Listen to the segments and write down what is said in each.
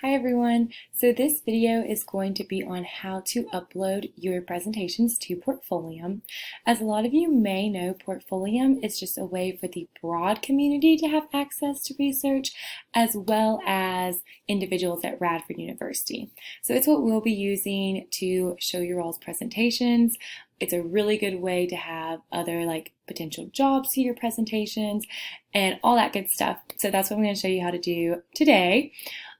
Hi everyone. So this video is going to be on how to upload your presentations to Portfolium. As a lot of you may know, Portfolium is just a way for the broad community to have access to research as well as individuals at Radford University. So it's what we'll be using to show your all's presentations. It's a really good way to have other potential jobs see your presentations and all that good stuff. So that's what I'm going to show you how to do today.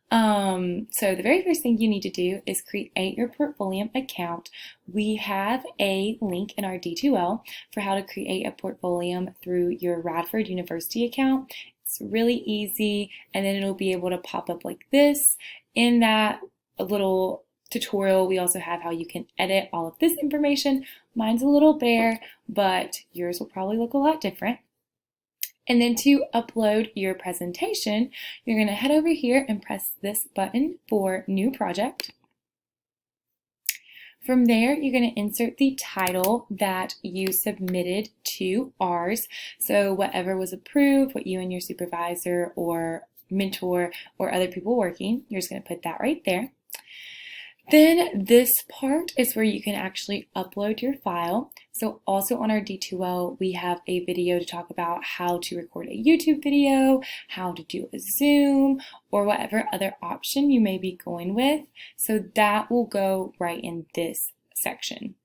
So the very first thing you need to do is create your Portfolium account. We have a link in our D2L for how to create a Portfolium through your Radford University account. It's really easy, and then it'll be able to pop up like this. In that little tutorial, we also have how you can edit all of this information. Mine's a little bare, but yours will probably look a lot different. And then to upload your presentation, you're going to head over here and press this button for New Project. From there, you're going to insert the title that you submitted to ours. So whatever was approved, what you and your supervisor or mentor or other people working, you're just going to put that right there. Then this part is where you can actually upload your file. So also on our D2L, we have a video to talk about how to record a YouTube video, how to do a Zoom, or whatever other option you may be going with. So that will go right in this section.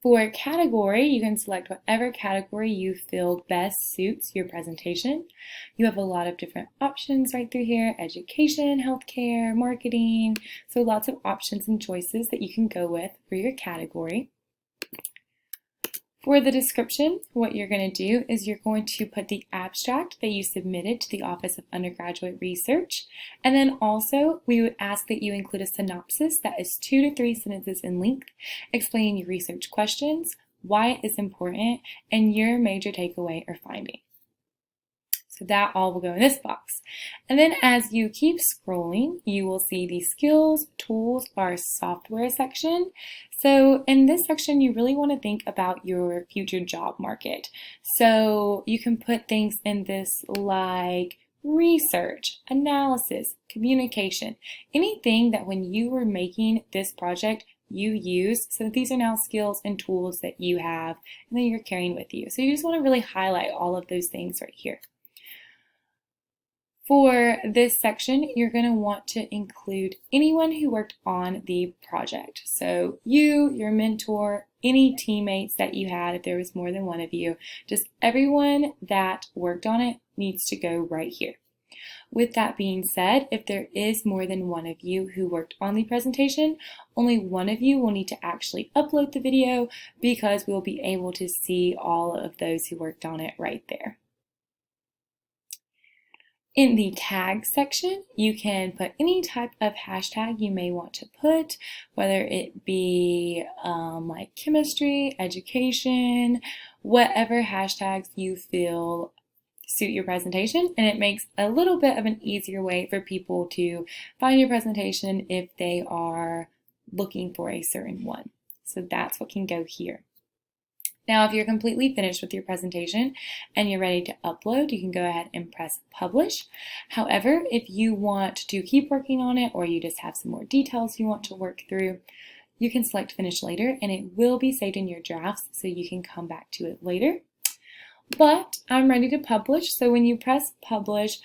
For category, you can select whatever category you feel best suits your presentation. You have a lot of different options right through here: education, healthcare, marketing. So lots of options and choices that you can go with for your category. For the description, what you're going to do is you're going to put the abstract that you submitted to the Office of Undergraduate Research. And then also, we would ask that you include a synopsis that is 2 to 3 sentences in length, explaining your research questions, why it is important, and your major takeaway or finding. So that all will go in this box. And then as you keep scrolling, you will see the skills, tools, or software section. So in this section, you really want to think about your future job market. So you can put things in this like research, analysis, communication, anything that when you were making this project, you use. So these are now skills and tools that you have and that you're carrying with you. So you just want to really highlight all of those things right here. For this section, you're going to want to include anyone who worked on the project. So you, your mentor, any teammates that you had, if there was more than one of you, just everyone that worked on it needs to go right here. With that being said, if there is more than one of you who worked on the presentation, only one of you will need to actually upload the video because we'll be able to see all of those who worked on it right there. In the tag section, you can put any type of hashtag you may want to put, whether it be like chemistry, education, whatever hashtags you feel suit your presentation, and it makes a little bit of an easier way for people to find your presentation if they are looking for a certain one. So that's what can go here. Now, if you're completely finished with your presentation and you're ready to upload, you can go ahead and press publish. However, if you want to keep working on it or you just have some more details you want to work through, you can select finish later and it will be saved in your drafts so you can come back to it later. But I'm ready to publish, so when you press publish,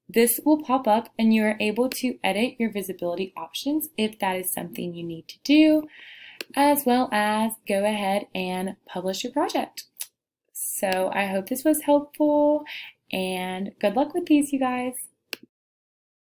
this will pop up and you are able to edit your visibility options if that is something you need to do, as well as go ahead and publish your project. So I hope this was helpful and good luck with these, you guys.